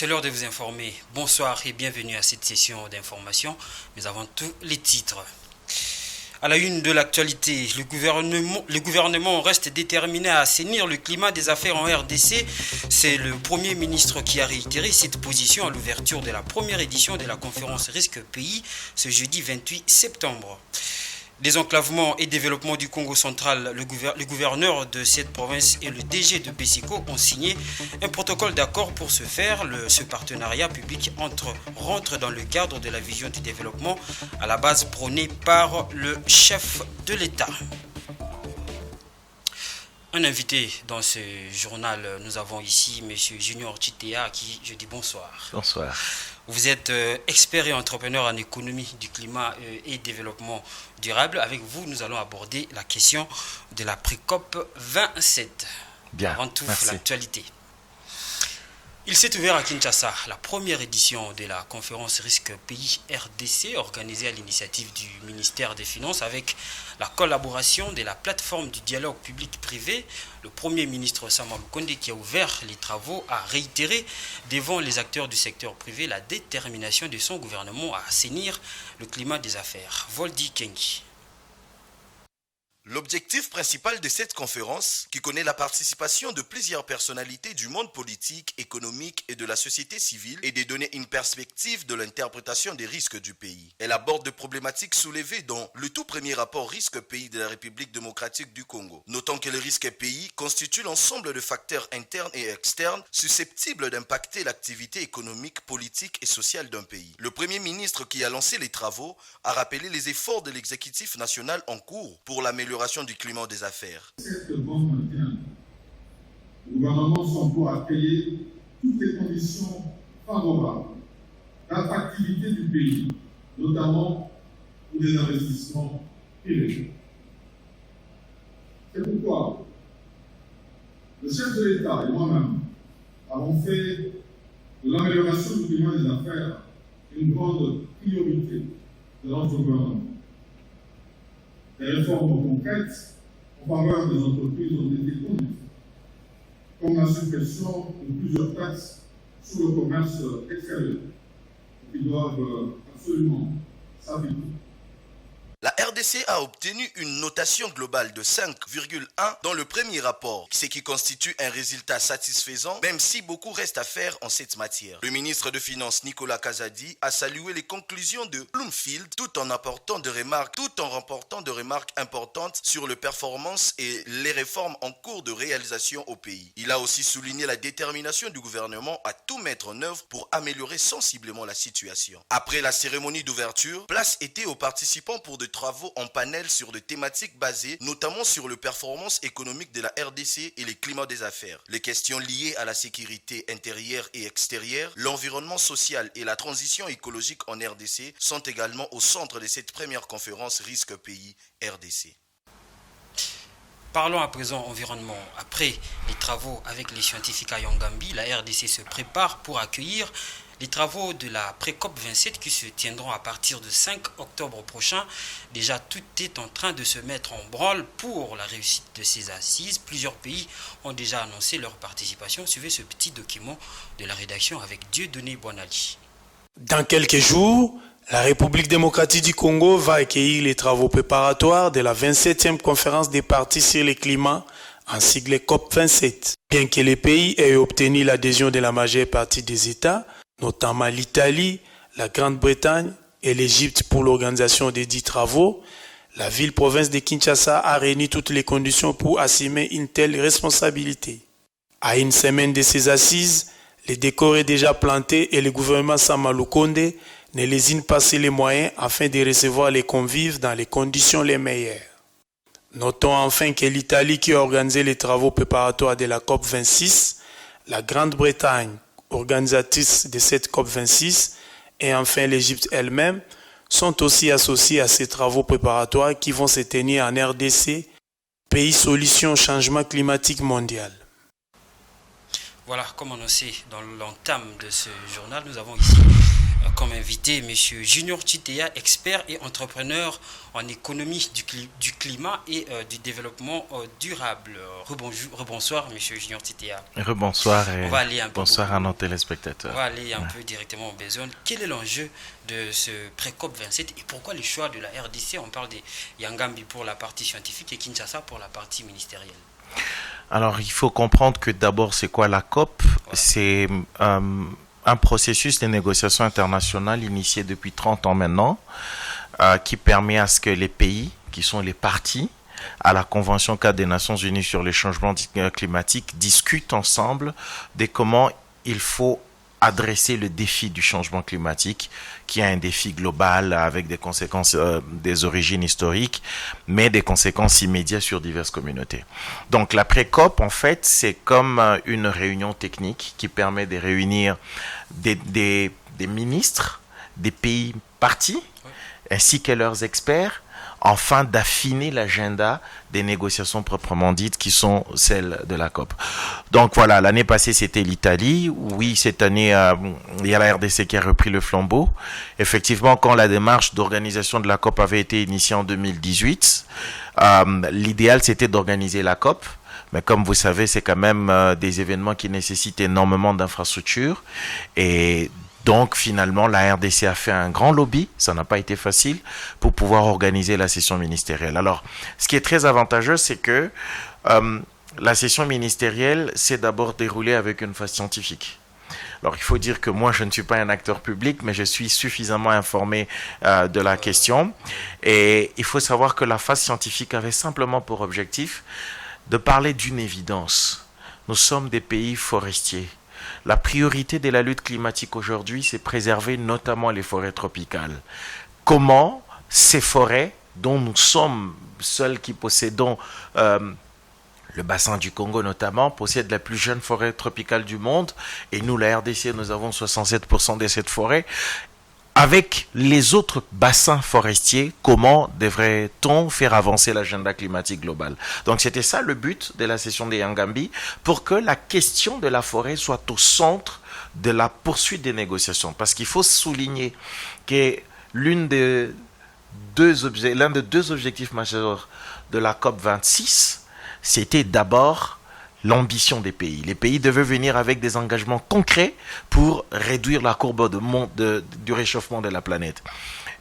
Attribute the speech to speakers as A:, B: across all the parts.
A: C'est l'heure de vous informer. Bonsoir et bienvenue à cette session d'information. Mais avant tout, les titres. À la une de l'actualité, le gouvernement reste déterminé à assainir le climat des affaires en RDC. C'est le Premier ministre qui a réitéré cette position à l'ouverture de la première édition de la conférence Risque Pays ce jeudi 28 septembre. Désenclavement et développement du Congo central, le gouverneur de cette province et le DG de PESICO ont signé un protocole d'accord pour ce faire. Ce partenariat public rentre dans le cadre de la vision du développement à la base prônée par le chef de l'État. Un invité dans ce journal, nous avons ici M. Junior Chitea à qui je dis bonsoir.
B: Bonsoir.
A: Vous êtes expert et entrepreneur en économie du climat et développement durable. Avec vous, nous allons aborder la question de la pré-COP 27.
B: Bien,
A: avant tout,
B: merci.
A: l'actualité. Il s'est ouvert à Kinshasa la première édition de la conférence Risque Pays RDC organisée à l'initiative du ministère des Finances avec la collaboration de la plateforme du dialogue public-privé. Le Premier ministre Samalou Konde, qui a ouvert les travaux, a réitéré devant les acteurs du secteur privé la détermination de son gouvernement à assainir le climat des affaires. Voldi Kengi.
C: L'objectif principal de cette conférence, qui connaît la participation de plusieurs personnalités du monde politique, économique et de la société civile, est de donner une perspective de l'interprétation des risques du pays. Elle aborde des problématiques soulevées dans le tout premier rapport risque pays de la République démocratique du Congo. Notons que le risque pays constitue l'ensemble de facteurs internes et externes susceptibles d'impacter l'activité économique, politique et sociale d'un pays. Le Premier ministre qui a lancé les travaux a rappelé les efforts de l'exécutif national en cours pour l'amélioration du climat des affaires.
D: Cette banque maintient. Le gouvernement s'emploie à créer toutes les conditions favorables d'attractivité du pays, notamment pour des investissements privés. C'est pourquoi le chef de l'État et moi-même avons fait de l'amélioration du climat des affaires une grande priorité de notre gouvernement. Les réformes concrètes en faveur des entreprises ont été conduites, comme la suppression de plusieurs taxes sur le commerce extérieur, qui doivent absolument s'appliquer.
C: La RDC a obtenu une notation globale de 5,1 dans le premier rapport, ce qui constitue un résultat satisfaisant, même si beaucoup reste à faire en cette matière. Le ministre de Finances Nicolas Kazadi a salué les conclusions de Bloomfield tout en rapportant de remarques importantes sur les performances et les réformes en cours de réalisation au pays. Il a aussi souligné la détermination du gouvernement à tout mettre en œuvre pour améliorer sensiblement la situation. Après la cérémonie d'ouverture, place était aux participants pour de travaux en panel sur des thématiques basées notamment sur les performances économiques de la RDC et les climats des affaires. Les questions liées à la sécurité intérieure et extérieure, l'environnement social et la transition écologique en RDC sont également au centre de cette première conférence Risque Pays RDC.
A: Parlons à présent environnement. Après les travaux avec les scientifiques à Yangambi, la RDC se prépare pour accueillir les travaux de la pré-COP 27 qui se tiendront à partir du 5 octobre prochain. Déjà, tout est en train de se mettre en branle pour la réussite de ces assises. Plusieurs pays ont déjà annoncé leur participation. Suivez ce petit document de la rédaction avec Dieudonné Boinali.
E: Dans quelques jours, la République démocratique du Congo va accueillir les travaux préparatoires de la 27e conférence des parties sur le climat, en sigle COP 27. Bien que les pays aient obtenu l'adhésion de la majeure partie des États, notamment l'Italie, la Grande-Bretagne et l'Égypte pour l'organisation des dits travaux, la ville-province de Kinshasa a réuni toutes les conditions pour assumer une telle responsabilité. À une semaine de ces assises, le décor est déjà planté et le gouvernement Samalou Konde ne lésine pas les moyens afin de recevoir les convives dans les conditions les meilleures. Notons enfin que l'Italie qui a organisé les travaux préparatoires de la COP 26, la Grande-Bretagne, organisatrice de cette COP 26, et enfin l'Égypte elle-même, sont aussi associés à ces travaux préparatoires qui vont se tenir en RDC, pays solution au changement climatique mondial.
A: Voilà, comme annoncé dans l'entame de ce journal, nous avons ici comme invité M. Junior Chitea, expert et entrepreneur en économie du climat et du développement durable. Rebonsoir M. Junior Chitea.
B: Rebonsoir et bonsoir à nos
A: On
B: téléspectateurs.
A: va aller un peu directement aux besoins. Quel est l'enjeu de ce pré-COP 27 et pourquoi le choix de la RDC? On parle de Yangambi pour la partie scientifique et Kinshasa pour la partie ministérielle.
B: Alors, il faut comprendre que d'abord, c'est quoi la COP? C'est un processus de négociation internationale initié depuis 30 ans maintenant, qui permet à ce que les pays, qui sont les parties à la Convention cadre des Nations Unies sur les changements climatiques, discutent ensemble de comment il faut adresser le défi du changement climatique, qui est un défi global avec des conséquences des origines historiques, mais des conséquences immédiates sur diverses communautés. Donc la pré-COP, en fait, c'est comme une réunion technique qui permet de réunir des ministres des pays partis, ainsi que leurs experts, afin d'affiner l'agenda des négociations proprement dites qui sont celles de la COP. Donc voilà, l'année passée c'était l'Italie. Oui, cette année il y a la RDC qui a repris le flambeau. Effectivement, quand la démarche d'organisation de la COP avait été initiée en 2018, l'idéal c'était d'organiser la COP. Mais comme vous savez, c'est quand même des événements qui nécessitent énormément d'infrastructures. Et donc, finalement, la RDC a fait un grand lobby, ça n'a pas été facile, pour pouvoir organiser la session ministérielle. Alors, ce qui est très avantageux, c'est que la session ministérielle s'est d'abord déroulée avec une phase scientifique. Alors, il faut dire que moi, je ne suis pas un acteur public, mais je suis suffisamment informé de la question. Et il faut savoir que la phase scientifique avait simplement pour objectif de parler d'une évidence. Nous sommes des pays forestiers. La priorité de la lutte climatique aujourd'hui, c'est préserver notamment les forêts tropicales. Comment ces forêts, dont nous sommes seuls qui possédons le bassin du Congo notamment, possèdent la plus jeune forêt tropicale du monde, et nous, la RDC, nous avons 67% de cette forêt. Avec les autres bassins forestiers, comment devrait-on faire avancer l'agenda climatique global? Donc c'était ça le but de la session des Yangambi, pour que la question de la forêt soit au centre de la poursuite des négociations. Parce qu'il faut souligner que l'un des deux objectifs majeurs de la COP 26, c'était d'abord l'ambition des pays. Les pays devaient venir avec des engagements concrets pour réduire la courbe du réchauffement de la planète.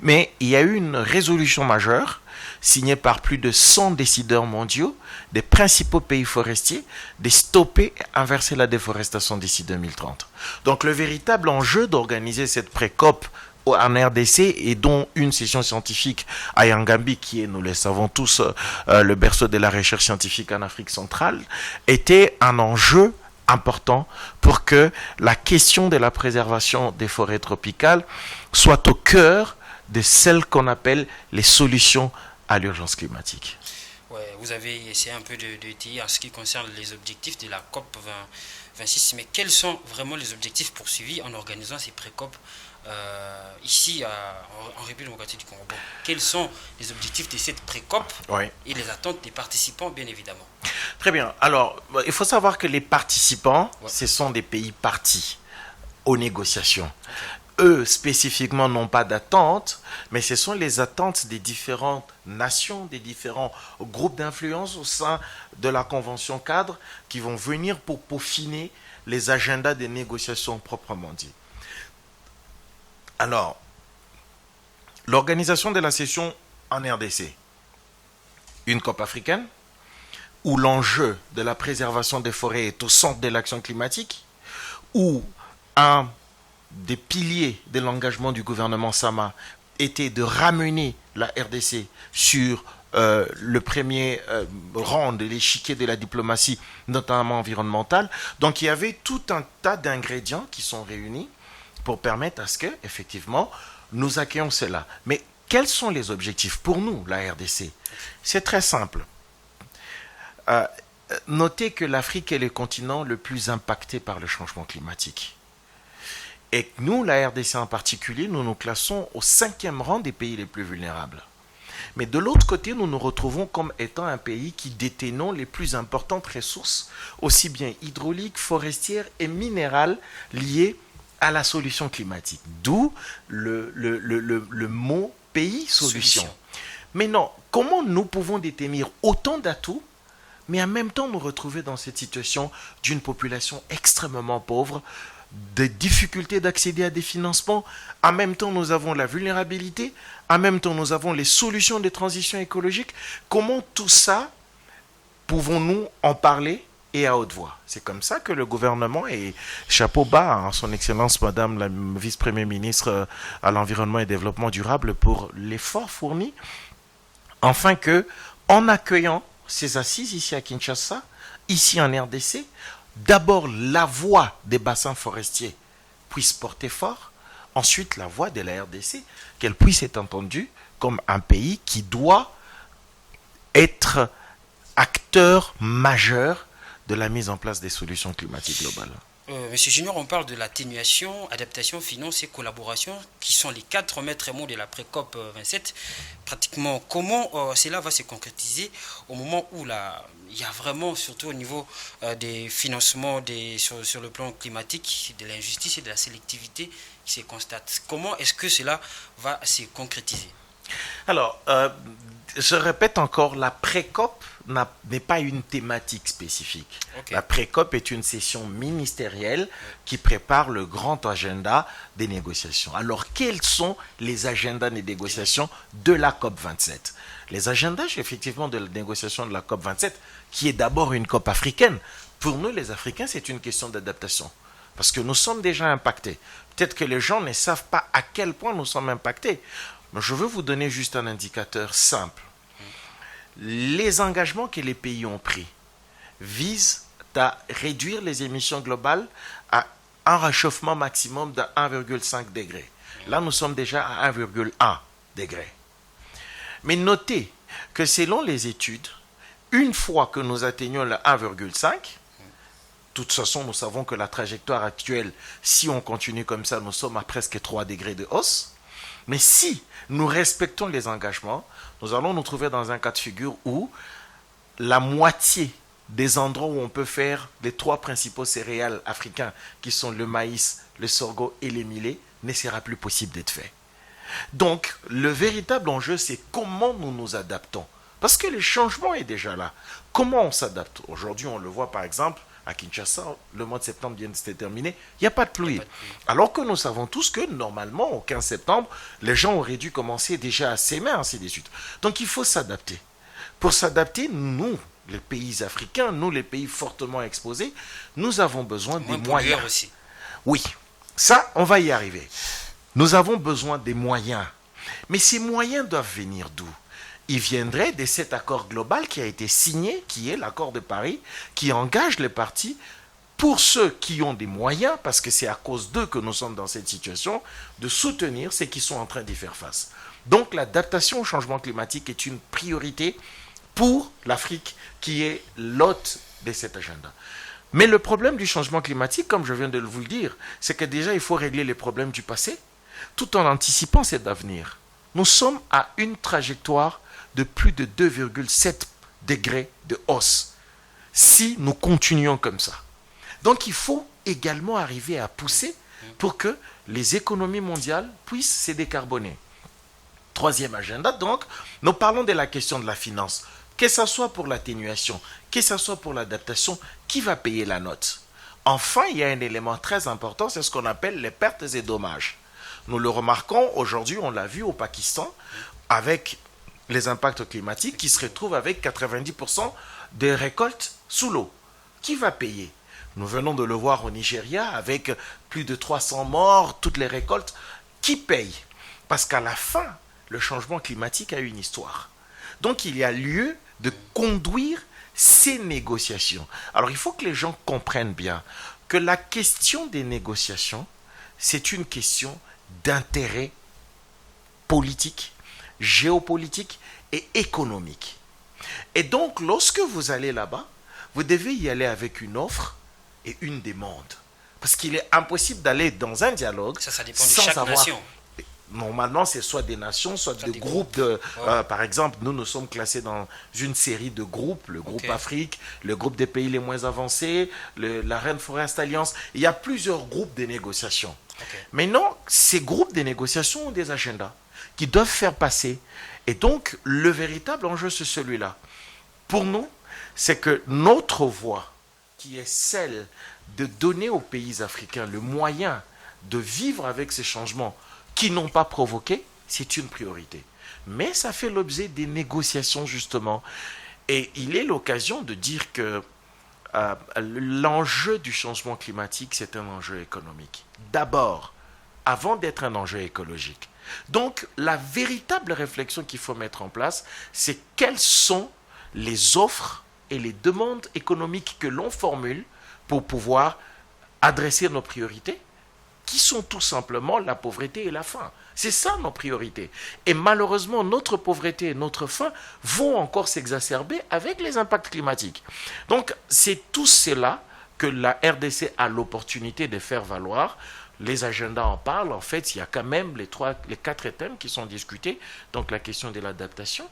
B: Mais il y a eu une résolution majeure signée par plus de 100 décideurs mondiaux des principaux pays forestiers de stopper et inverser la déforestation d'ici 2030. Donc le véritable enjeu d'organiser cette pré-COP en RDC et dont une session scientifique à Yangambi, qui est, nous le savons tous, le berceau de la recherche scientifique en Afrique centrale, était un enjeu important pour que la question de la préservation des forêts tropicales soit au cœur de celles qu'on appelle les solutions à l'urgence climatique.
A: Ouais, vous avez essayé un peu de dire en ce qui concerne les objectifs de la COP 26, mais quels sont vraiment les objectifs poursuivis en organisant ces pré-COP ici en République démocratique du Congo? Bon, quels sont les objectifs de cette pré-COP et les attentes des participants, bien évidemment?
B: Très bien. Alors, il faut savoir que les participants, ce sont des pays partis aux négociations. Eux, spécifiquement, n'ont pas d'attente, mais ce sont les attentes des différentes nations, des différents groupes d'influence au sein de la Convention cadre qui vont venir pour peaufiner les agendas des négociations proprement dit. Alors, l'organisation de la session en RDC, une COP africaine, où l'enjeu de la préservation des forêts est au centre de l'action climatique, où un des piliers de l'engagement du gouvernement Sama était de ramener la RDC sur le premier rang de l'échiquier de la diplomatie, notamment environnementale. Donc il y avait tout un tas d'ingrédients qui sont réunis pour permettre à ce que, effectivement, nous accueillons cela. Mais quels sont les objectifs pour nous, la RDC? C'est très simple. Notez que l'Afrique est le continent le plus impacté par le changement climatique. Et nous, la RDC en particulier, nous nous classons au 5e rang des pays les plus vulnérables. Mais de l'autre côté, nous nous retrouvons comme étant un pays qui détenons les plus importantes ressources, aussi bien hydrauliques, forestières et minérales liées à la solution climatique. D'où le mot pays solution. Mais non, comment nous pouvons détenir autant d'atouts, mais en même temps nous retrouver dans cette situation d'une population extrêmement pauvre, des difficultés d'accéder à des financements, en même temps nous avons la vulnérabilité, en même temps nous avons les solutions de transition écologique. Comment tout ça pouvons-nous en parler et à haute voix? C'est comme ça que le gouvernement, et chapeau bas à son Excellence Madame la vice-première ministre à l'environnement et développement durable pour l'effort fourni, afin que, en accueillant ces assises ici à Kinshasa, ici en RDC, d'abord la voix des bassins forestiers puisse porter fort, ensuite la voix de la RDC, qu'elle puisse être entendue comme un pays qui doit être acteur majeur de la mise en place des solutions climatiques globales.
A: Monsieur Junior, on parle de l'atténuation, adaptation, finance et collaboration, qui sont les 4 maîtres mots de la pré-COP 27. Pratiquement, comment cela va se concrétiser au moment où il y a vraiment, surtout au niveau des financements sur le plan climatique, de l'injustice et de la sélectivité qui se constate. Comment est-ce que cela va se concrétiser?
B: Alors, je répète encore, la pré-COP n'est pas une thématique spécifique. Okay. La pré-COP est une session ministérielle qui prépare le grand agenda des négociations. Alors, quels sont les agendas des négociations de la COP 27? Les agendas, effectivement, de la négociation de la COP 27, qui est d'abord une COP africaine. Pour nous, les Africains, c'est une question d'adaptation. Parce que nous sommes déjà impactés. Peut-être que les gens ne savent pas à quel point nous sommes impactés. Mais je veux vous donner juste un indicateur simple. Les engagements que les pays ont pris visent à réduire les émissions globales à un réchauffement maximum de 1,5 degré. Là, nous sommes déjà à 1,1 degré. Mais notez que selon les études, une fois que nous atteignons le 1,5, de toute façon, nous savons que la trajectoire actuelle, si on continue comme ça, nous sommes à presque 3 degrés de hausse. Mais si nous respectons les engagements, nous allons nous trouver dans un cas de figure où la moitié des endroits où on peut faire les 3 principaux céréales africains, qui sont le maïs, le sorgho et les millets, ne sera plus possible d'être fait. Donc, le véritable enjeu, c'est comment nous nous adaptons. Parce que le changement est déjà là. Comment on s'adapte? Aujourd'hui, on le voit par exemple, à Kinshasa, le mois de septembre vient de se terminer, il n'y a pas de pluie. Alors que nous savons tous que normalement, au 15 septembre, les gens auraient dû commencer déjà à s'aimer, ainsi de suite. Donc il faut s'adapter. Pour s'adapter, nous, les pays africains, nous, les pays fortement exposés, nous avons besoin des moyens.
A: Aussi.
B: Oui, ça, on va y arriver. Nous avons besoin des moyens. Mais ces moyens doivent venir d'où? Il viendrait de cet accord global qui a été signé, qui est l'accord de Paris, qui engage les partis, pour ceux qui ont des moyens, parce que c'est à cause d'eux que nous sommes dans cette situation, de soutenir ceux qui sont en train d'y faire face. Donc l'adaptation au changement climatique est une priorité pour l'Afrique, qui est l'hôte de cet agenda. Mais le problème du changement climatique, comme je viens de vous le dire, c'est que déjà il faut régler les problèmes du passé, tout en anticipant cet avenir. Nous sommes à une trajectoire de plus de 2,7 degrés de hausse, si nous continuons comme ça. Donc il faut également arriver à pousser pour que les économies mondiales puissent se décarboner. 3e agenda, donc, nous parlons de la question de la finance. Que ce soit pour l'atténuation, que ce soit pour l'adaptation, qui va payer la note? Enfin, il y a un élément très important, c'est ce qu'on appelle les pertes et dommages. Nous le remarquons aujourd'hui, on l'a vu au Pakistan, avec les impacts climatiques qui se retrouvent avec 90% des récoltes sous l'eau. Qui va payer? Nous venons de le voir au Nigeria avec plus de 300 morts, toutes les récoltes. Qui paye? Parce qu'à la fin, le changement climatique a une histoire. Donc il y a lieu de conduire ces négociations. Alors il faut que les gens comprennent bien que la question des négociations, c'est une question d'intérêt politique, géopolitique et économique. Et donc, lorsque vous allez là-bas, vous devez y aller avec une offre et une demande. Parce qu'il est impossible d'aller dans un dialogue
A: ça dépend de chaque nation.
B: Normalement, c'est soit des nations, soit des groupes. Par exemple, nous sommes classés dans une série de groupes, le groupe Afrique, le groupe des pays les moins avancés, la Rainforest Alliance. Il y a plusieurs groupes de négociations. Maintenant, ces groupes de négociation ont des agendas qui doivent faire passer. Et donc, le véritable enjeu, c'est celui-là. Pour nous, c'est que notre voix, qui est celle de donner aux pays africains le moyen de vivre avec ces changements qui n'ont pas provoqué, c'est une priorité. Mais ça fait l'objet des négociations, justement. Et il est l'occasion de dire que l'enjeu du changement climatique, c'est un enjeu économique. D'abord, avant d'être un enjeu écologique. Donc, la véritable réflexion qu'il faut mettre en place, c'est quelles sont les offres et les demandes économiques que l'on formule pour pouvoir adresser nos priorités, qui sont tout simplement la pauvreté et la faim. C'est ça nos priorités. Et malheureusement, notre pauvreté et notre faim vont encore s'exacerber avec les impacts climatiques. Donc, c'est tout cela que la RDC a l'opportunité de faire valoir. Les agendas en parlent. En fait, il y a quand même les 4 thèmes qui sont discutés. Donc, la question de l'adaptation,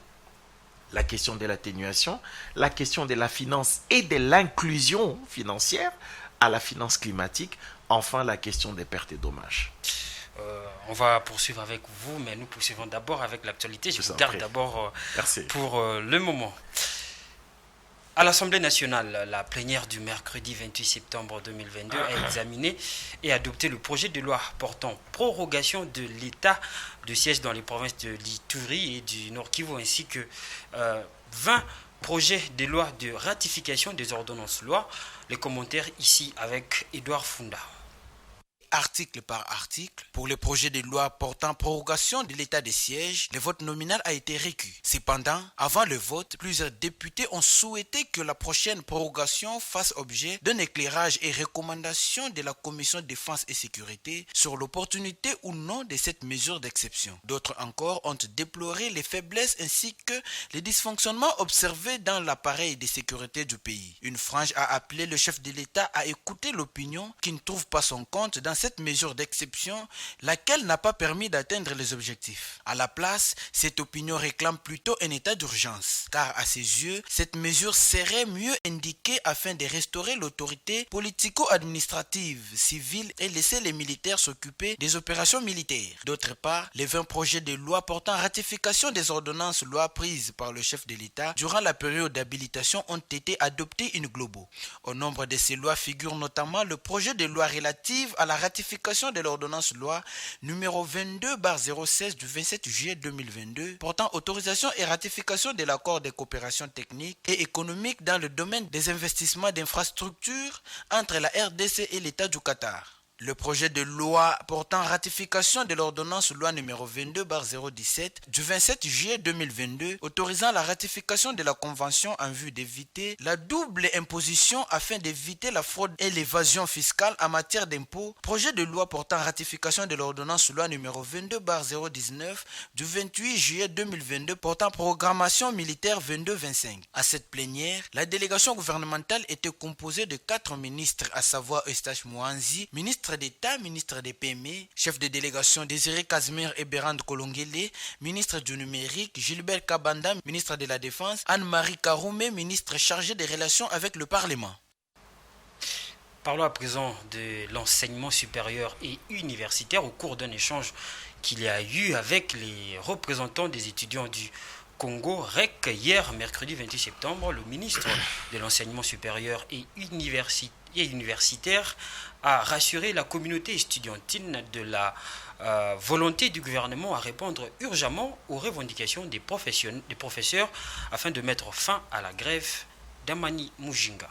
B: la question de l'atténuation, la question de la finance et de l'inclusion financière à la finance climatique, enfin la question des pertes et dommages.
A: On va poursuivre avec vous, mais nous poursuivons d'abord avec l'actualité. Je vous garde d'abord pour le moment. À l'Assemblée nationale, la plénière du mercredi 28 septembre 2022 a examiné et adopté le projet de loi portant prorogation de l'état de siège dans les provinces de l'Ituri et du Nord Kivu, ainsi que 20 projets de loi de ratification des ordonnances loi. Les commentaires ici avec Edouard Funda.
F: Article par article, pour le projet de loi portant prorogation de l'état de siège, le vote nominal a été requis. Cependant, avant le vote, plusieurs députés ont souhaité que la prochaine prorogation fasse objet d'un éclairage et recommandation de la Commission défense et sécurité sur l'opportunité ou non de cette mesure d'exception. D'autres encore ont déploré les faiblesses ainsi que les dysfonctionnements observés dans l'appareil de sécurité du pays. Une frange a appelé le chef de l'État à écouter l'opinion qui ne trouve pas son compte dans cette mesure d'exception, laquelle n'a pas permis d'atteindre les objectifs. À la place, cette opinion réclame plutôt un état d'urgence, car à ses yeux, cette mesure serait mieux indiquée afin de restaurer l'autorité politico-administrative, civile et laisser les militaires s'occuper des opérations militaires. D'autre part, les 20 projets de loi portant ratification des ordonnances loi prises par le chef de l'État durant la période d'habilitation ont été adoptés in globo. Au nombre de ces lois figure notamment le projet de loi relative à la ratification de l'ordonnance loi numéro 22/016 du 27 juillet 2022 portant autorisation et ratification de l'accord de coopération technique et économique dans le domaine des investissements d'infrastructures entre la RDC et l'État du Qatar. Le projet de loi portant ratification de l'ordonnance loi numéro 22/017 du 27 juillet 2022 autorisant la ratification de la convention en vue d'éviter la double imposition afin d'éviter la fraude et l'évasion fiscale en matière d'impôts. Projet de loi portant ratification de l'ordonnance loi numéro 22/019 du 28 juillet 2022 portant programmation militaire 22-25. À cette plénière, la délégation gouvernementale était composée de 4 ministres, à savoir Eustache Mouanzi, ministre d'État, ministre des PME, chef de délégation Désiré Casimir et Bérande Kolongele, ministre du numérique, Gilbert Kabanda, ministre de la Défense, Anne-Marie Karoumé, ministre chargée des relations avec le Parlement.
A: Parlons à présent de l'enseignement supérieur et universitaire au cours d'un échange qu'il y a eu avec les représentants des étudiants du Congo REC hier, mercredi 28 septembre. Le ministre de l'enseignement supérieur et universitaire a rassuré la communauté estudiantine de la volonté du gouvernement à répondre urgemment aux revendications des professeurs afin de mettre fin à la grève d'Amani Mujinga.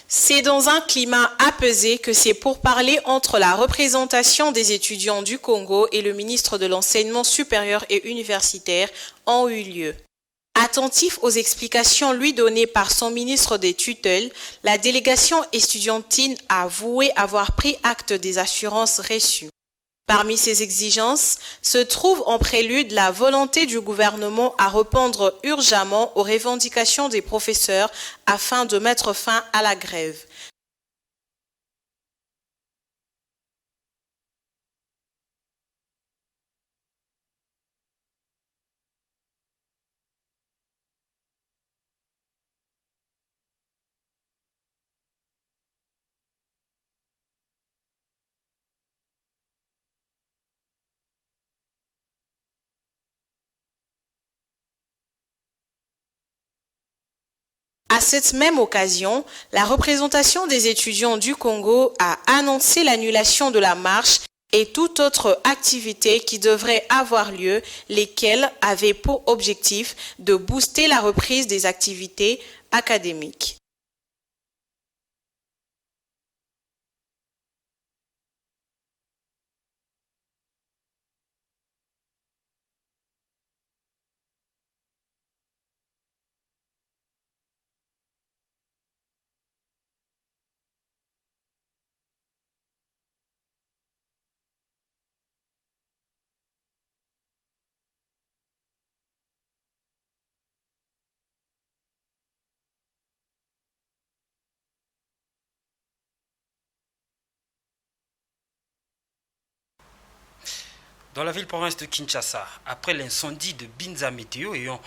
G: C'est dans un climat apaisé que ces pourparlers entre la représentation des étudiants du Congo et le ministre de l'Enseignement supérieur et universitaire ont eu lieu. Attentif aux explications lui données par son ministre des tutelles, la délégation estudiantine a avoué avoir pris acte des assurances reçues. Parmi ces exigences se trouve en prélude la volonté du gouvernement à répondre urgemment aux revendications des professeurs afin de mettre fin à la grève. À cette même occasion, la représentation des étudiants du Congo a annoncé l'annulation de la marche et toute autre activité qui devrait avoir lieu, lesquelles avaient pour objectif de booster la reprise des activités académiques.
A: Dans la ville-province de Kinshasa, après l'incendie de Binza Météo ayant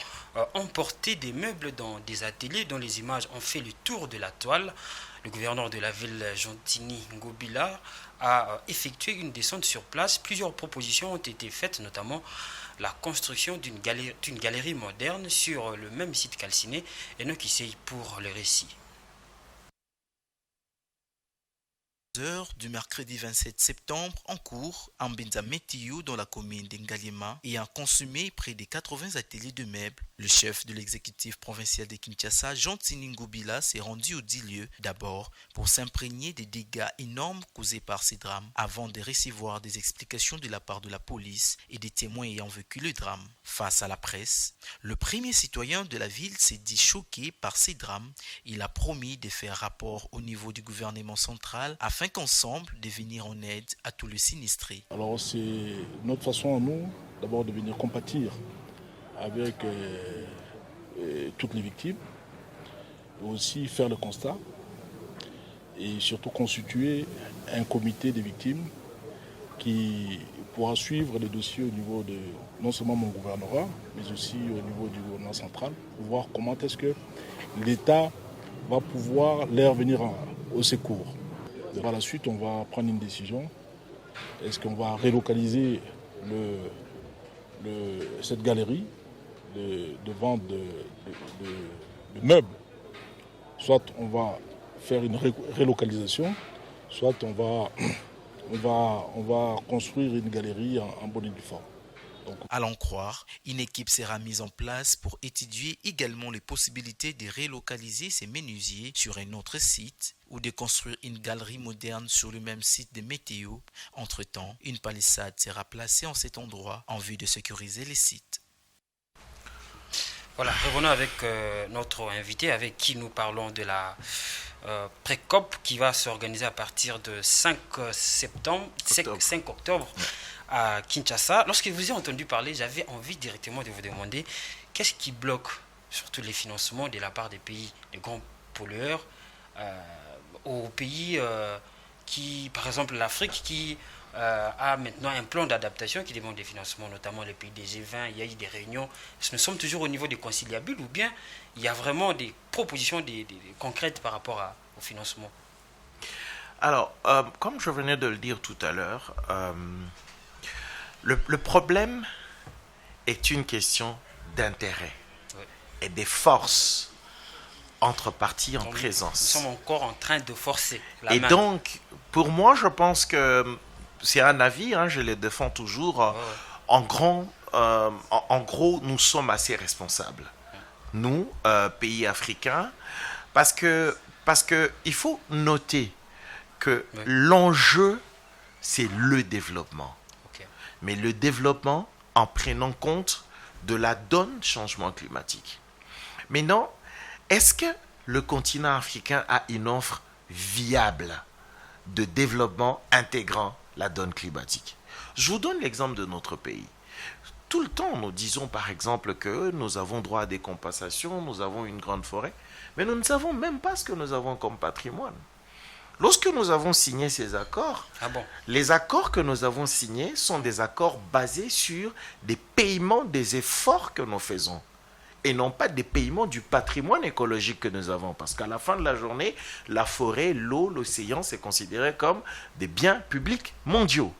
A: emporté des meubles dans des ateliers dont les images ont fait le tour de la toile, le gouverneur de la ville, Jontini Ngobila, a effectué une descente sur place. Plusieurs propositions ont été faites, notamment la construction d'une galerie moderne sur le même site calciné. Et nous qui sait pour le récit.
F: Heures du mercredi 27 septembre en cours en Binza Météo dans la commune d'Ngalima ayant consumé près de 80 ateliers de meubles. Le chef de l'exécutif provincial de Kinshasa, Jontini Ngobila, s'est rendu au dit lieu d'abord pour s'imprégner des dégâts énormes causés par ces drames avant de recevoir des explications de la part de la police et des témoins ayant vécu le drame. Face à la presse, le premier citoyen de la ville s'est dit choqué par ces drames. Il a promis de faire rapport au niveau du gouvernement central afin qu'ensemble de venir en aide à tous les sinistrés.
H: Alors c'est notre façon à nous d'abord de venir compatir avec toutes les victimes, et aussi faire le constat et surtout constituer un comité des victimes qui pourra suivre les dossiers au niveau de non seulement mon gouvernorat, mais aussi au niveau du gouvernement central, pour voir comment est-ce que l'État va pouvoir leur venir au secours. Par la suite, on va prendre une décision. Est-ce qu'on va relocaliser cette galerie de vente de meubles? Soit on va faire une relocalisation, soit on va construire une galerie en bonne et due forme.
F: À l'en croire, une équipe sera mise en place pour étudier également les possibilités de relocaliser ces menuisiers sur un autre site ou de construire une galerie moderne sur le même site de Météo. Entre-temps, une palissade sera placée en cet endroit en vue de sécuriser les sites.
A: Voilà, revenons avec notre invité avec qui nous parlons de la pré-COP qui va s'organiser à partir de 5 octobre. À Kinshasa. Lorsque je vous ai entendu parler, j'avais envie directement de vous demander qu'est-ce qui bloque surtout les financements de la part des pays, des grands pollueurs, aux pays qui, par exemple l'Afrique, qui a maintenant un plan d'adaptation qui demande des financements, notamment les pays des G20, il y a eu des réunions. Nous sommes toujours au niveau des conciliabules ou bien il y a vraiment des propositions concrètes par rapport au financement?
B: Alors, comme je venais de le dire tout à l'heure, le problème est une question d'intérêt et des forces entre parties en présence.
A: Nous sommes encore en train de forcer la main.
B: Et donc, pour moi, je pense que c'est un avis, je le défends toujours. En gros, nous sommes assez responsables. Nous, pays africains, parce que il faut noter que l'enjeu, c'est le développement. Mais le développement en prenant compte de la donne changement climatique. Maintenant, est-ce que le continent africain a une offre viable de développement intégrant la donne climatique? Je vous donne l'exemple de notre pays. Tout le temps, nous disons par exemple que nous avons droit à des compensations, nous avons une grande forêt, mais nous ne savons même pas ce que nous avons comme patrimoine. Lorsque nous avons signé ces accords, les accords que nous avons signés sont des accords basés sur des paiements des efforts que nous faisons et non pas des paiements du patrimoine écologique que nous avons. Parce qu'à la fin de la journée, la forêt, l'eau, l'océan, c'est considéré comme des biens publics mondiaux.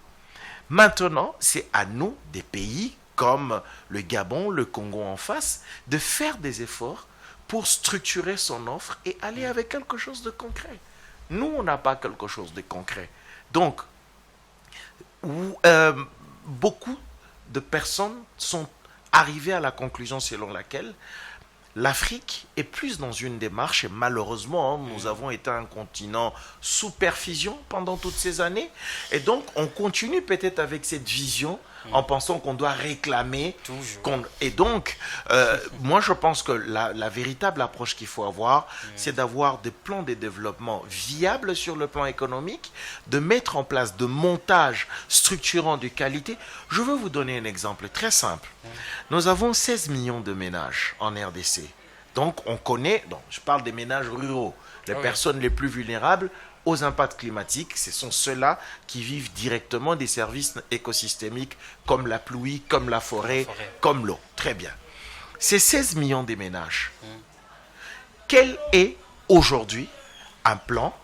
B: Maintenant, c'est à nous, des pays comme le Gabon, le Congo en face, de faire des efforts pour structurer son offre et aller avec quelque chose de concret. Nous, on n'a pas quelque chose de concret. Donc, beaucoup de personnes sont arrivées à la conclusion selon laquelle l'Afrique est plus dans une démarche, et malheureusement, nous avons été un continent sous perfusion pendant toutes ces années, et donc on continue peut-être avec cette vision en pensant qu'on doit réclamer. Et donc, moi je pense que la véritable approche qu'il faut avoir, c'est d'avoir des plans de développement viables sur le plan économique, de mettre en place de montages structurants de qualité. Je veux vous donner un exemple très simple. Nous avons 16 millions de ménages en RDC. Donc on connaît, je parle des ménages ruraux, les personnes les plus vulnérables aux impacts climatiques. Ce sont ceux-là qui vivent directement des services écosystémiques comme la pluie, comme la forêt, comme l'eau. Très bien. Ces 16 millions de ménages, quel est aujourd'hui un plan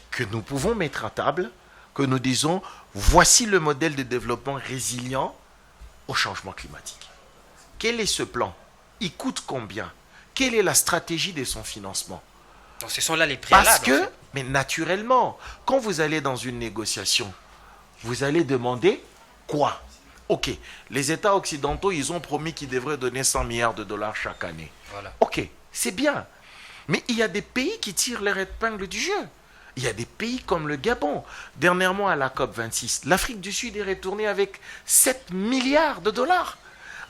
B: que nous pouvons mettre à table, que nous disons, voici le modèle de développement résilient au changement climatique. Quel est ce plan? Il coûte combien? Quelle est la stratégie de son financement?
A: Donc ce sont là les préalables.
B: Parce que, mais naturellement, quand vous allez dans une négociation, vous allez demander quoi? Ok, les États occidentaux, ils ont promis qu'ils devraient donner 100 milliards de dollars chaque année.
A: Voilà.
B: Ok, c'est bien. Mais il y a des pays qui tirent leur épingle du jeu. Il y a des pays comme le Gabon. Dernièrement, à la COP26, l'Afrique du Sud est retournée avec 7 milliards de dollars.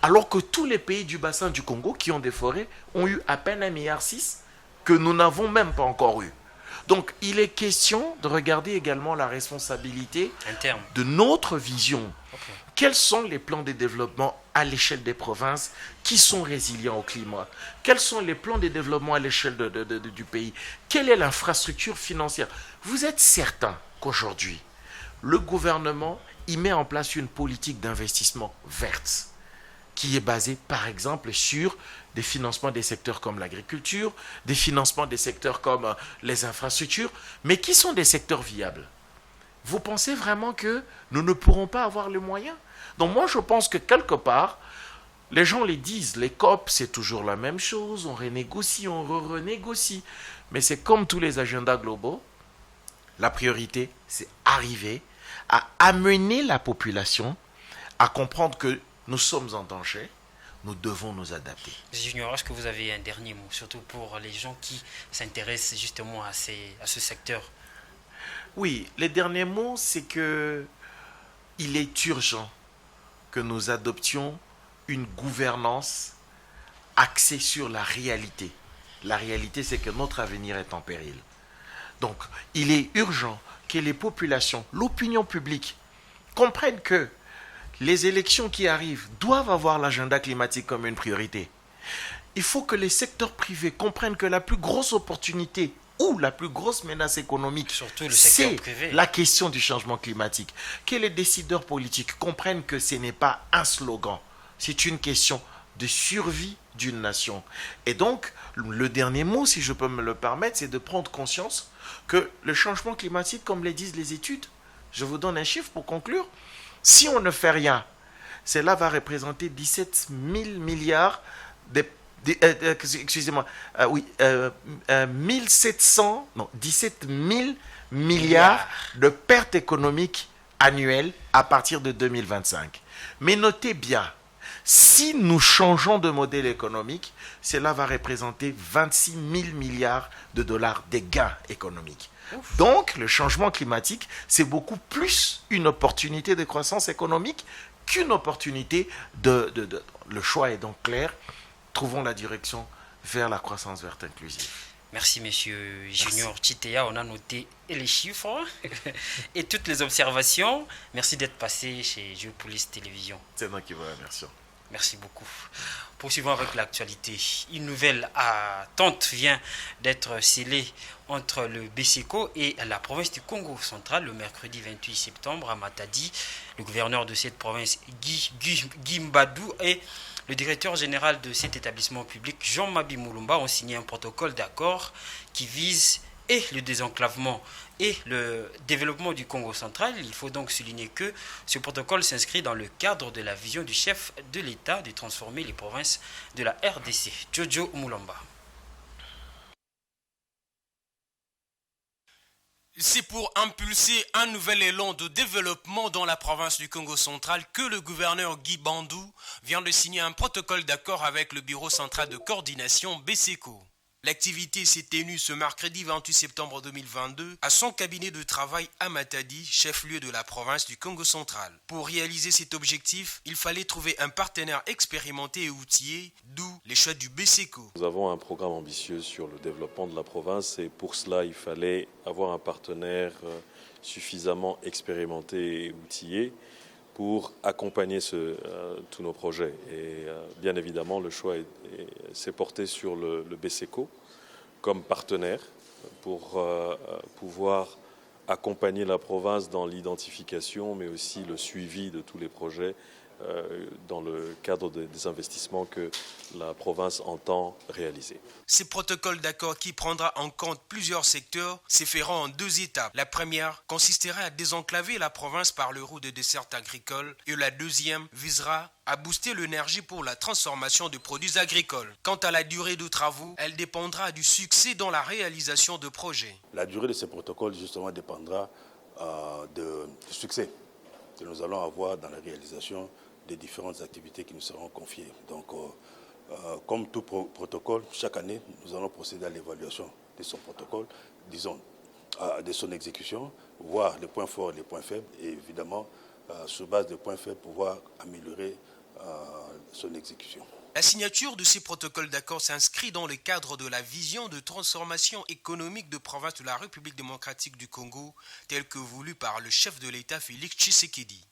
B: Alors que tous les pays du bassin du Congo qui ont des forêts ont eu à peine 1,6 milliard que nous n'avons même pas encore eu. Donc, il est question de regarder également la responsabilité de notre vision. Quels sont les plans de développement à l'échelle des provinces qui sont résilients au climat? Quels sont les plans de développement à l'échelle du pays? Quelle est l'infrastructure financière? Vous êtes certain qu'aujourd'hui, le gouvernement y met en place une politique d'investissement verte qui est basée, par exemple, sur des financements des secteurs comme l'agriculture, des financements des secteurs comme les infrastructures, mais qui sont des secteurs viables? Vous pensez vraiment que nous ne pourrons pas avoir les moyens? Donc moi, je pense que quelque part, les gens les disent, les COP, c'est toujours la même chose, on renégocie, on renégocie. Mais c'est comme tous les agendas globaux, la priorité, c'est arriver à amener la population à comprendre que nous sommes en danger, nous devons nous adapter.
A: Junior, est-ce que vous avez un dernier mot, surtout pour les gens qui s'intéressent justement à ce secteur?
B: Oui, le dernier mot, c'est que il est urgent que nous adoptions une gouvernance axée sur la réalité. La réalité, c'est que notre avenir est en péril. Donc, il est urgent que les populations, l'opinion publique, comprennent que les élections qui arrivent doivent avoir l'agenda climatique comme une priorité. Il faut que les secteurs privés comprennent que la plus grosse opportunité ou la plus grosse menace économique, c'est la question du changement climatique. Que les décideurs politiques comprennent que ce n'est pas un slogan, c'est une question de survie d'une nation. Et donc, le dernier mot, si je peux me le permettre, c'est de prendre conscience que le changement climatique, comme le disent les études, je vous donne un chiffre pour conclure, si on ne fait rien, cela va représenter 17 000 milliards de 17 000 milliards de pertes économiques annuelles à partir de 2025. Mais notez bien, si nous changeons de modèle économique, cela va représenter 26 000 milliards de dollars de gains économiques. Donc, le changement climatique, c'est beaucoup plus une opportunité de croissance économique qu'une opportunité Le choix est donc clair. Trouvons la direction vers la croissance verte inclusive.
A: Merci, monsieur Junior Chitea. On a noté les chiffres et toutes les observations. Merci d'être passé chez Géopolis Télévision.
B: C'est moi qui vous remercie.
A: Merci beaucoup. Poursuivons avec l'actualité. Une nouvelle attente vient d'être scellée entre le BCECO et la province du Congo central le mercredi 28 septembre à Matadi. Le gouverneur de cette province, Guy Mbadou, et le directeur général de cet établissement public, Jean-Mabi Moulumba, ont signé un protocole d'accord qui vise le désenclavement et le développement du Congo central. Il faut donc souligner que ce protocole s'inscrit dans le cadre de la vision du chef de l'État de transformer les provinces de la RDC, Jojo Moulumba.
I: C'est pour impulser un nouvel élan de développement dans la province du Congo central que le gouverneur Guy Bandou vient de signer un protocole d'accord avec le Bureau central de coordination BCECO. L'activité s'est tenue ce mercredi 28 septembre 2022 à son cabinet de travail à Matadi, chef-lieu de la province du Congo central. Pour réaliser cet objectif, il fallait trouver un partenaire expérimenté et outillé, d'où les choix du BCECO.
J: Nous avons un programme ambitieux sur le développement de la province et pour cela, il fallait avoir un partenaire suffisamment expérimenté et outillé pour accompagner tous nos projets. Et bien évidemment, le choix s'est porté sur le BCECO comme partenaire pour pouvoir accompagner la province dans l'identification, mais aussi le suivi de tous les projets dans le cadre des investissements que la province entend réaliser.
I: Ces protocoles d'accord qui prendra en compte plusieurs secteurs se feront en 2 étapes. La première consisterait à désenclaver la province par le route de dessert agricole et la deuxième visera à booster l'énergie pour la transformation de produits agricoles. Quant à la durée de travaux, elle dépendra du succès dans la réalisation de projets.
K: La durée de ces protocoles justement dépendra du succès que nous allons avoir dans la réalisation des différentes activités qui nous seront confiées. Donc, comme tout protocole, chaque année, nous allons procéder à l'évaluation de son protocole, disons, de son exécution, voir les points forts et les points faibles, et évidemment, sur base des points faibles, pouvoir améliorer son exécution.
I: La signature de ces protocoles d'accord s'inscrit dans le cadre de la vision de transformation économique de province de la République démocratique du Congo, telle que voulue par le chef de l'État Félix Tshisekedi.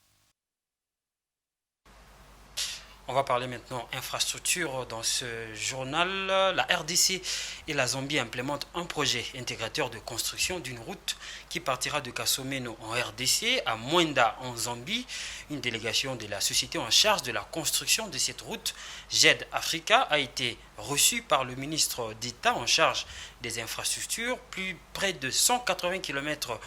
A: On va parler maintenant infrastructure dans ce journal. La RDC et la Zambie implémentent un projet intégrateur de construction d'une route qui partira de Kasomeno en RDC à Mwenda en Zambie. Une délégation de la société en charge de la construction de cette route, JED Africa, a été reçue par le ministre d'État en charge des infrastructures. Plus près de 180 km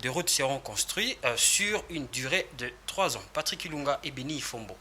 A: de routes seront construits sur une durée de 3 ans. Patrick Ilunga et Beni Ifombo.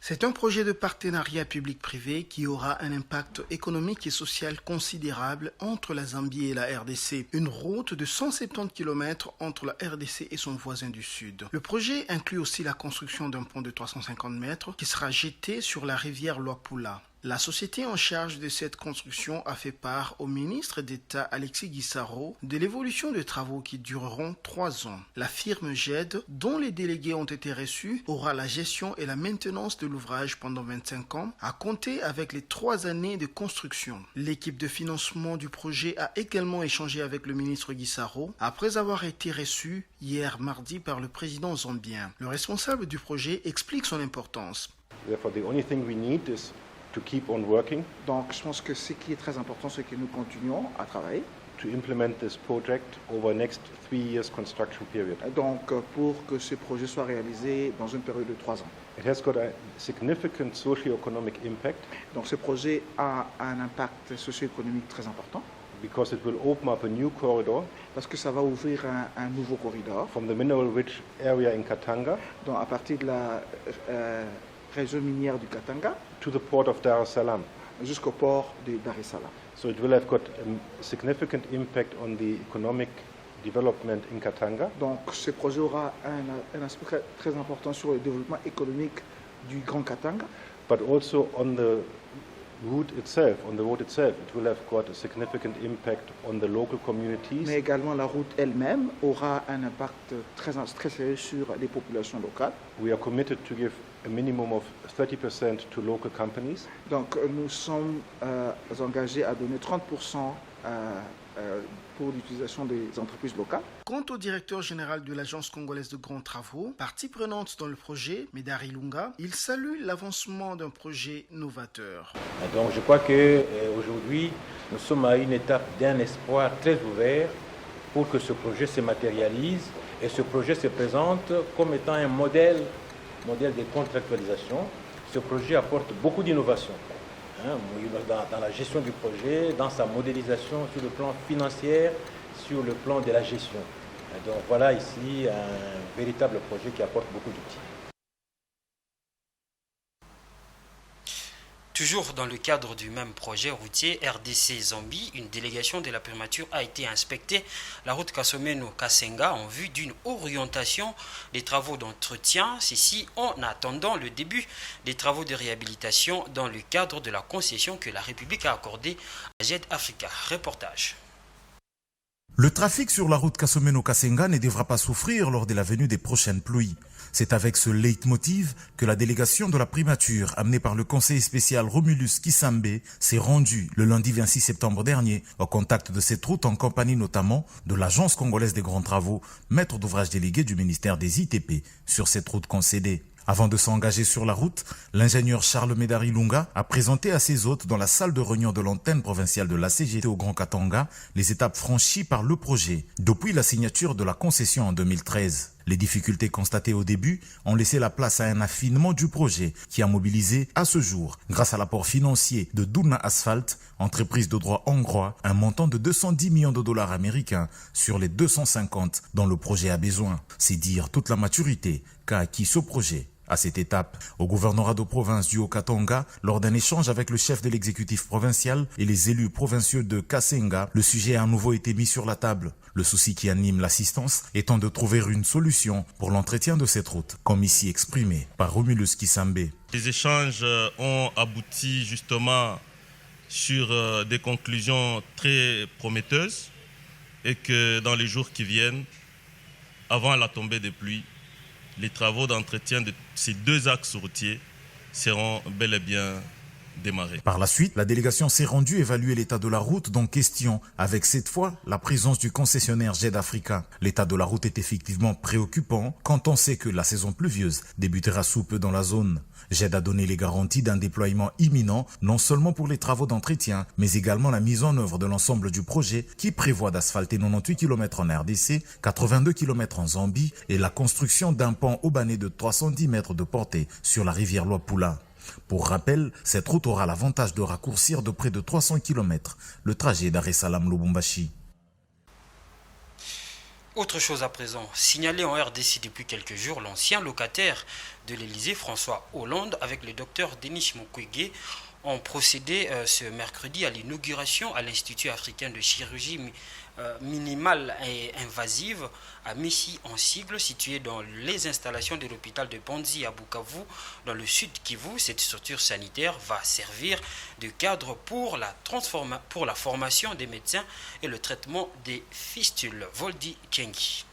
L: C'est un projet de partenariat public-privé qui aura un impact économique et social considérable entre la Zambie et la RDC. Une route de 170 km entre la RDC et son voisin du sud. Le projet inclut aussi la construction d'un pont de 350 mètres qui sera jeté sur la rivière Luapula. La société en charge de cette construction a fait part au ministre d'État Alexis Guissaro de l'évolution des travaux qui dureront 3 ans. La firme JED, dont les délégués ont été reçus, aura la gestion et la maintenance de l'ouvrage pendant 25 ans, à compter avec les 3 années de construction. L'équipe de financement du projet a également échangé avec le ministre Guissaro après avoir été reçu hier mardi par le président zambien. Le responsable du projet explique son importance.
M: To keep on working.
N: Donc, je pense que ce qui est très important, c'est que nous continuons à travailler.
M: To implement this project over the next 3 years construction period.
N: Donc, pour que ce projet soit réalisé dans une période de 3 ans.
M: It has got a significant socio-economic impact.
N: Donc, ce projet a un impact socio-économique très important.
M: Because it will open up a new corridor.
N: Parce que ça va ouvrir un nouveau corridor.
M: From the mineral-rich area in Katanga.
N: Donc, à partir de la région minière du Katanga.
M: To the port of Dar es Salaam.
N: Jusqu'au port de Dar es Salaam.
M: So it will have got a significant impact on the economic development in Katanga.
N: Donc ce projet aura un aspect très important sur le développement économique du Grand Katanga.
M: But also on the route itself, it will have got a significant impact on the local communities.
N: Mais également la route elle-même aura un impact très sérieux sur les populations locales.
M: We are committed to give a minimum of 30% to local companies.
N: Donc nous sommes engagés à donner 30% pour l'utilisation des entreprises locales.
L: Quant au directeur général de l'Agence congolaise de grands travaux, partie prenante dans le projet, Médard Ilunga, il salue l'avancement d'un projet novateur.
O: Donc je crois qu'aujourd'hui, nous sommes à une étape d'un espoir très ouvert pour que ce projet se matérialise et ce projet se présente comme étant un modèle de contractualisation. Ce projet apporte beaucoup d'innovation dans la gestion du projet, dans sa modélisation sur le plan financier, sur le plan de la gestion. Donc voilà ici un véritable projet qui apporte beaucoup d'outils.
A: Toujours dans le cadre du même projet routier RDC-Zambie, une délégation de la primature a été inspectée la route Kasomeno-Kasenga en vue d'une orientation des travaux d'entretien, ceci en attendant le début des travaux de réhabilitation dans le cadre de la concession que la République a accordée à Jet Africa. Reportage.
P: Le trafic sur la route Kasomeno-Kasenga ne devra pas souffrir lors de la venue des prochaines pluies. C'est avec ce leitmotiv que la délégation de la primature, amenée par le conseiller spécial Romulus Kisambe, s'est rendue le lundi 26 septembre dernier au contact de cette route en compagnie notamment de l'Agence congolaise des grands travaux, maître d'ouvrage délégué du ministère des ITP sur cette route concédée. Avant de s'engager sur la route, l'ingénieur Charles Médari Lunga a présenté à ses hôtes dans la salle de réunion de l'antenne provinciale de la CGT au Grand Katanga les étapes franchies par le projet depuis la signature de la concession en 2013. Les difficultés constatées au début ont laissé la place à un affinement du projet qui a mobilisé à ce jour, grâce à l'apport financier de Duna Asphalt, entreprise de droit hongrois, un montant de 210 millions de dollars américains sur les 250 dont le projet a besoin. C'est dire toute la maturité qu'a acquis ce projet. À cette étape, au gouvernorat de province du Haut-Katanga, lors d'un échange avec le chef de l'exécutif provincial et les élus provinciaux de Kasenga, le sujet a à nouveau été mis sur la table. Le souci qui anime l'assistance étant de trouver une solution pour l'entretien de cette route, comme ici exprimé par Romulus Kisambe.
Q: Les échanges ont abouti justement sur des conclusions très prometteuses et que dans les jours qui viennent, avant la tombée des pluies, les travaux d'entretien de ces deux axes routiers seront bel et bien démarrés.
P: Par la suite, la délégation s'est rendue évaluer l'état de la route dont question, avec cette fois la présence du concessionnaire Jet Africa. L'état de la route est effectivement préoccupant quand on sait que la saison pluvieuse débutera sous peu dans la zone. Jet a donné les garanties d'un déploiement imminent, non seulement pour les travaux d'entretien, mais également la mise en œuvre de l'ensemble du projet qui prévoit d'asphalter 98 km en RDC, 82 km en Zambie et la construction d'un pont haubané de 310 mètres de portée sur la rivière Luapula. Pour rappel, cette route aura l'avantage de raccourcir de près de 300 km le trajet Dar es Salaam-Lubumbashi.
A: Autre chose à présent, signalé en RDC depuis quelques jours, l'ancien locataire de l'Élysée, François Hollande, avec le docteur Denis Mukwege, ont procédé ce mercredi à l'inauguration à l'Institut africain de chirurgie minimale et invasive à Missi en sigle, situé dans les installations de l'hôpital de Panzi à Bukavu, dans le sud Kivu. Cette structure sanitaire va servir de cadre pour la formation des médecins et le traitement des fistules. Voldi Kengi.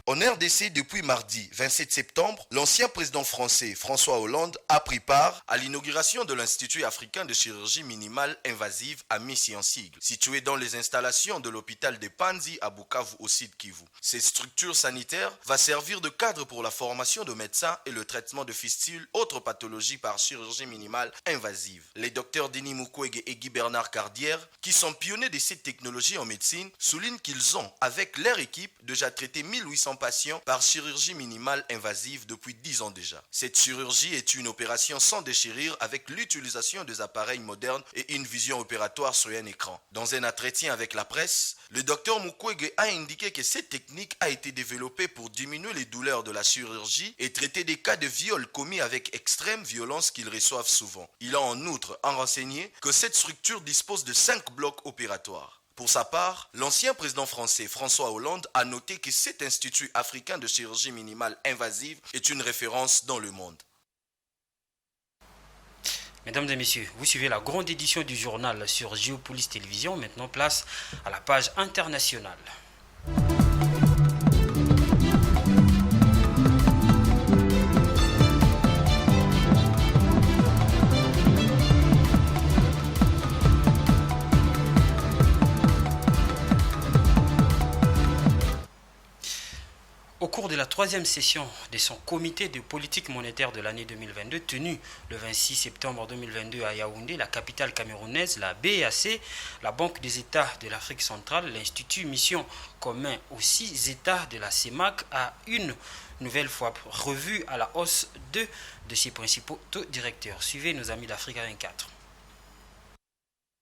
C: En RDC, depuis mardi 27 septembre, l'ancien président français François Hollande a pris part à l'inauguration de l'Institut africain de chirurgie minimale invasive à Missi en sigle, situé dans les installations de l'hôpital de Panzi à Bukavu au sud Kivu. Cette structure sanitaire va servir de cadre pour la formation de médecins et le traitement de fistules, autres pathologies par chirurgie minimale invasive. Les docteurs Denis Mukwege et Guy Bernard Cardière, qui sont pionniers de cette technologie en médecine, soulignent qu'ils ont, avec leur équipe, déjà traité 1800 patients par chirurgie minimale invasive depuis 10 ans déjà. Cette chirurgie est une opération sans déchirure avec l'utilisation des appareils modernes et une vision opératoire sur un écran. Dans un entretien avec la presse, le docteur Mukwege a indiqué que cette technique a été développée pour diminuer les douleurs de la chirurgie et traiter des cas de viol commis avec extrême violence qu'ils reçoivent souvent. Il a en outre renseigné que cette structure dispose de 5 blocs opératoires. Pour sa part, l'ancien président français François Hollande a noté que cet Institut africain de chirurgie minimale invasive est une référence dans le monde.
A: Mesdames et messieurs, vous suivez la grande édition du journal sur Géopolis Télévision. Maintenant, place à la page internationale. Au cours de la troisième session de son comité de politique monétaire de l'année 2022, tenue le 26 septembre 2022 à Yaoundé, la capitale camerounaise, la BAC, la Banque des États de l'Afrique centrale, l'Institut Mission commun aux 6 États de la CEMAC a une nouvelle fois revu à la hausse 2 de ses principaux taux directeurs. Suivez nos amis d'Afrique 24.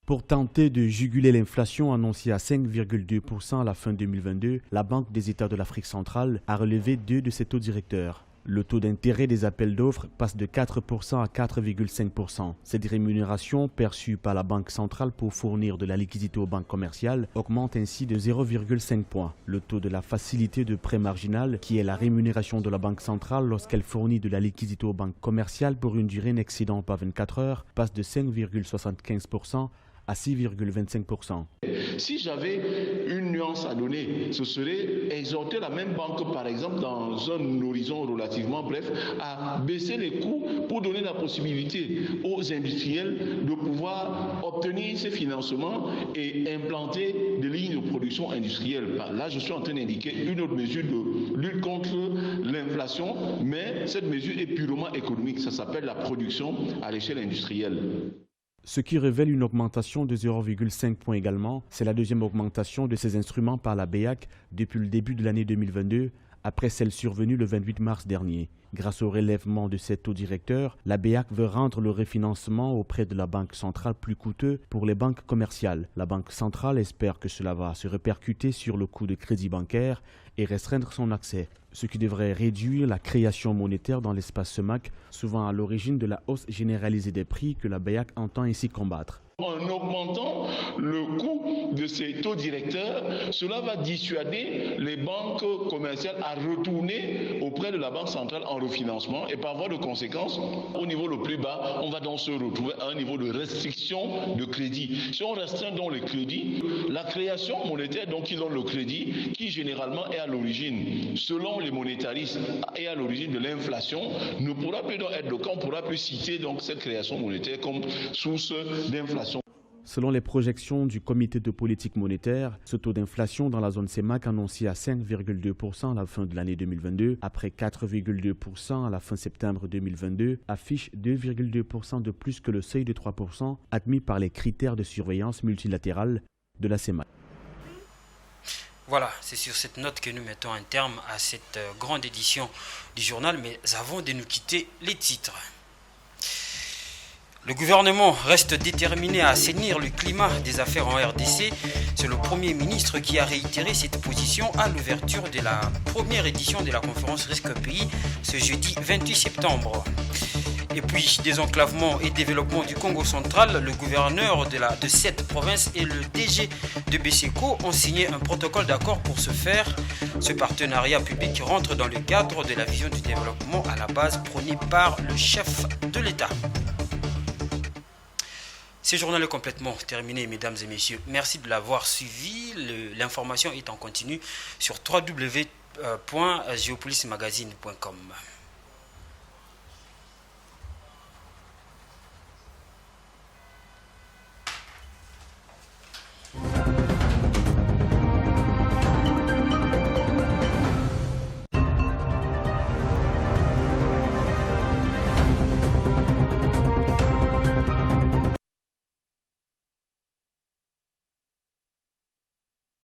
R: Pour tenter de juguler l'inflation annoncée à 5,2% à la fin 2022, la Banque des États de l'Afrique centrale a relevé 2 de ses taux directeurs. Le taux d'intérêt des appels d'offres passe de 4% à 4,5%. Cette rémunération perçue par la Banque centrale pour fournir de la liquidité aux banques commerciales augmente ainsi de 0,5 points. Le taux de la facilité de prêt marginal, qui est la rémunération de la Banque centrale lorsqu'elle fournit de la liquidité aux banques commerciales pour une durée n'excédant pas 24 heures, passe de 5,75% à 6,25%.
S: Si j'avais une nuance à donner, ce serait exhorter la même banque, par exemple, dans un horizon relativement bref, à baisser les coûts pour donner la possibilité aux industriels de pouvoir obtenir ces financements et implanter des lignes de production industrielle. Là, je suis en train d'indiquer une autre mesure de lutte contre l'inflation, mais cette mesure est purement économique. Ça s'appelle la production à l'échelle industrielle.
R: Ce qui révèle une augmentation de 0,5 points également, c'est la deuxième augmentation de ces instruments par la BEAC depuis le début de l'année 2022, après celle survenue le 28 mars dernier. Grâce au relèvement de ces taux directeurs, la BEAC veut rendre le refinancement auprès de la Banque centrale plus coûteux pour les banques commerciales. La Banque centrale espère que cela va se répercuter sur le coût de crédit bancaire et restreindre son accès, ce qui devrait réduire la création monétaire dans l'espace CEMAC, souvent à l'origine de la hausse généralisée des prix que la BEAC entend ainsi combattre.
S: En augmentant le coût de ces taux directeurs, cela va dissuader les banques commerciales à retourner auprès de la Banque centrale en refinancement et par voie de conséquence, au niveau le plus bas, on va donc se retrouver à un niveau de restriction de crédit. Si on restreint donc le crédit, la création monétaire donc qui donne le crédit, qui généralement est à l'origine, selon les monétaristes, est à l'origine de l'inflation, ne pourra plus donc être le cas, on pourra plus citer donc cette création monétaire comme source d'inflation.
R: Selon les projections du comité de politique monétaire, ce taux d'inflation dans la zone CEMAC annoncé à 5,2% à la fin de l'année 2022, après 4,2% à la fin septembre 2022, affiche 2,2% de plus que le seuil de 3% admis par les critères de surveillance multilatérale de la CEMAC.
A: Voilà, c'est sur cette note que nous mettons un terme à cette grande édition du journal, mais avant de nous quitter, les titres. Le gouvernement reste déterminé à assainir le climat des affaires en RDC. C'est le Premier ministre qui a réitéré cette position à l'ouverture de la première édition de la conférence Risque Pays ce jeudi 28 septembre. Et puis, désenclavement et développement du Congo central, le gouverneur de cette province et le DG de BESECO ont signé un protocole d'accord pour ce faire. Ce partenariat public rentre dans le cadre de la vision du développement à la base prônée par le chef de l'État. Ce journal est complètement terminé, mesdames et messieurs. Merci de l'avoir suivi. L'information est en continu sur www.geopolisemagazine.com.